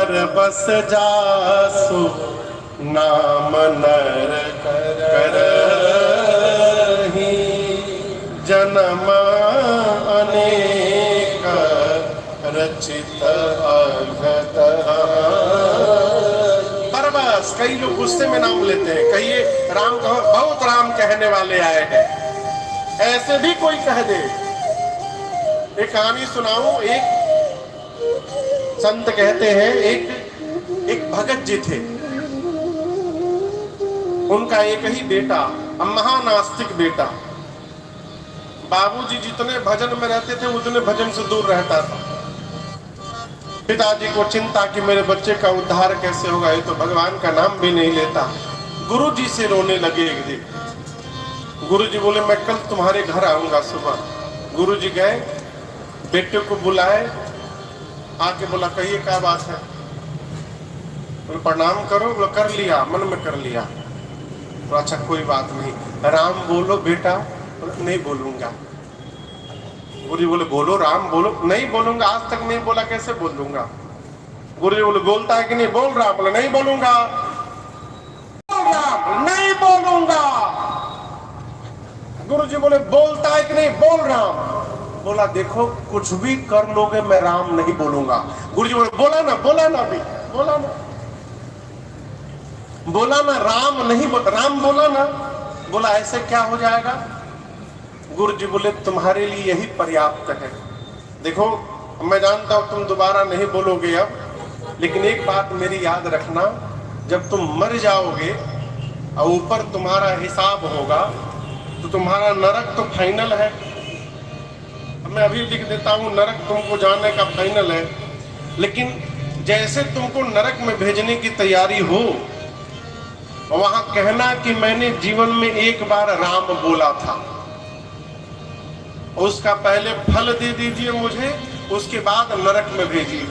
पर बस जासु नाम नर करहि, जन्म अनेक रचित अघत। पर बस कई लोग गुस्से में नाम लेते हैं, कहिए राम कहो, बहुत राम कहने वाले आए हैं, ऐसे भी कोई कह दे। एक कहानी सुनाऊं। एक संत कहते हैं एक भगत जी थे, उनका एक ही बेटा, महानास्तिक बेटा। बाबूजी जितने भजन में रहते थे उतने भजन से दूर रहता था। पिताजी को चिंता कि मेरे बच्चे का उद्धार कैसे होगा, ये तो भगवान का नाम भी नहीं लेता। गुरुजी से रोने लगे एक दिन। गुरुजी बोले मैं कल तुम्हारे घर आऊंगा सुबह। गुरुजी गए, बेटे को बुलाए, आके बोला कहिए क्या बात है। बोले प्रणाम करो। बोला कर लिया, मन में कर लिया। तो अच्छा कोई बात नहीं, राम बोलो बेटा। नहीं बोलूंगा। गुरुजी बोले बोलो राम बोलो। नहीं बोलूंगा, आज तक नहीं बोला, कैसे बोलूंगा। गुरुजी बोले बोलता है कि नहीं। बोल रहा। बोले नहीं बोलूंगा। नहीं बोलूंगा। गुरुजी बोले बोलता है कि नहीं। बोल रहा। बोला देखो कुछ भी कर लोगे मैं राम नहीं बोलूंगा। गुरुजी बोले बोला ना, बोला ना अभी, बोला ना, बोला ना राम नहीं राम बोला ना। बोला ऐसे क्या हो जाएगा। गुरुजी बोले तुम्हारे लिए यही पर्याप्त है। देखो मैं जानता हूं तुम दोबारा नहीं बोलोगे अब, लेकिन एक बात मेरी याद रखना, जब तुम मर जाओगे और ऊपर तुम्हारा हिसाब होगा तो तुम्हारा नरक तो फाइनल है। मैं अभी लिख देता हूं नरक तुमको जाने का फाइनल है, लेकिन जैसे तुमको नरक में भेजने की तैयारी हो, वहां कहना कि मैंने जीवन में एक बार राम बोला था, उसका पहले फल दे दीजिए मुझे, उसके बाद नरक में भेजिए।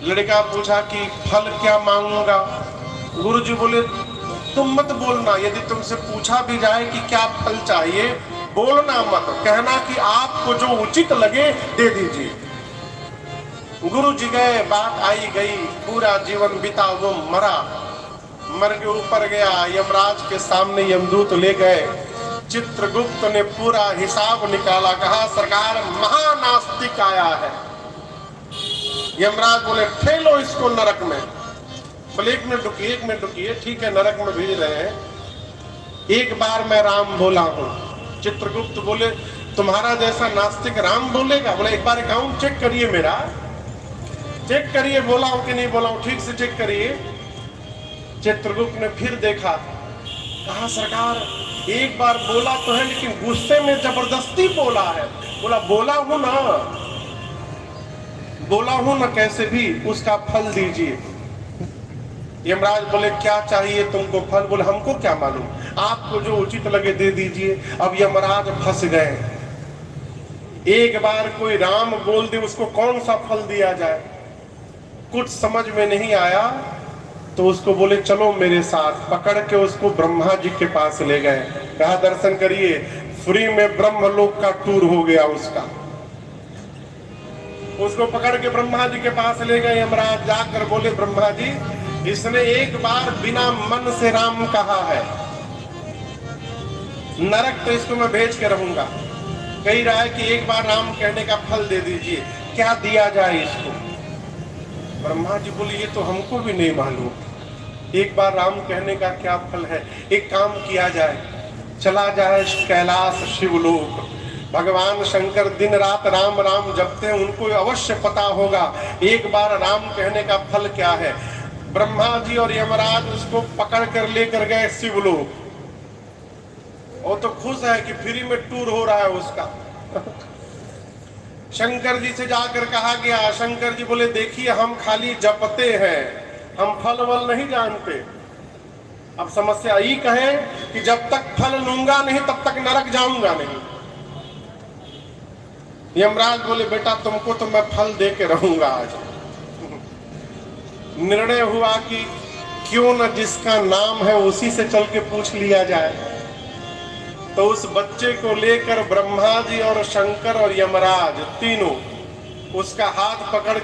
लड़का पूछा कि फल क्या मांगूंगा। गुरुजी बोले तुम मत बोलना, यदि तुमसे पूछा भी जाए कि क्या फल चाहिए, बोलना मत, कहना कि आपको जो उचित लगे दे दीजिए। गुरुजी गए, बात आई गई, पूरा जीवन बीता, वो मरा, मर के ऊपर गया, यमराज के सामने यमदूत ले गए। चित्रगुप्त ने पूरा हिसाब निकाला, कहा सरकार महानास्तिक आया है। यमराज बोले ठेलो इसको नरक में। बोले एक मिनट रुकिए, ठीक है नरक में भेज रहे हैं, एक बार मैं राम बोला हूं। चित्रगुप्त बोले तुम्हारा जैसा नास्तिक राम बोलेगा। बोले एक बार अकाउंट चेक करिए, मेरा चेक करिए, बोला हूं कि नहीं बोला हूं, ठीक से चेक करिए। चित्रगुप्त ने फिर देखा, कहा सरकार एक बार बोला तो है, लेकिन गुस्से में जबरदस्ती बोला है। बोला बोला हूं ना कैसे भी, उसका फल दीजिए। यमराज बोले क्या चाहिए तुमको फल। बोले हमको क्या मालूम, आपको जो उचित लगे दे दीजिए। अब यमराज फंस गए, एक बार कोई राम बोल दे उसको कौन सा फल दिया जाए। कुछ समझ में नहीं आया तो उसको बोले चलो मेरे साथ, पकड़ के उसको ब्रह्मा जी के पास ले गए, कहा दर्शन करिए। फ्री में ब्रह्मलोक का टूर हो गया उसका। उसको पकड़ के ब्रह्मा जी के पास ले गए यमराज। जाकर बोले ब्रह्मा जी इसने एक बार बिना मन से राम कहा है, नरक तो इसको मैं भेज के रहूंगा। कही रहा है कि एक बार राम कहने का फल दे दीजिए, क्या दिया जाए इसको। ब्रह्मा जी बोले ये तो हमको भी नहीं मालूम, एक बार राम कहने का क्या फल है। एक काम किया जाए, चला जाए कैलाश शिवलोक, भगवान शंकर दिन रात राम राम जपते हैं, उनको अवश्य पता होगा एक बार राम कहने का फल क्या है। ब्रह्मा जी और यमराज उसको पकड़ कर लेकर गए शिवलोक। वो तो खुश है कि फ्री में टूर हो रहा है उसका। शंकर जी से जाकर कहा गया, शंकर जी बोले देखिए हम खाली जपते हैं, हम फल वल नहीं जानते। अब समस्या यही कहे कि जब तक फल लूंगा नहीं तब तक नरक जाऊंगा नहीं। यमराज बोले बेटा तुमको तो मैं फल दे के रहूंगा आज। निर्णय हुआ कि क्यों न जिसका नाम है उसी से चल के पूछ लिया जाए। तो उस बच्चे को लेकर ब्रह्मा जी और शंकर और यमराज तीनों उसका हाथ पकड़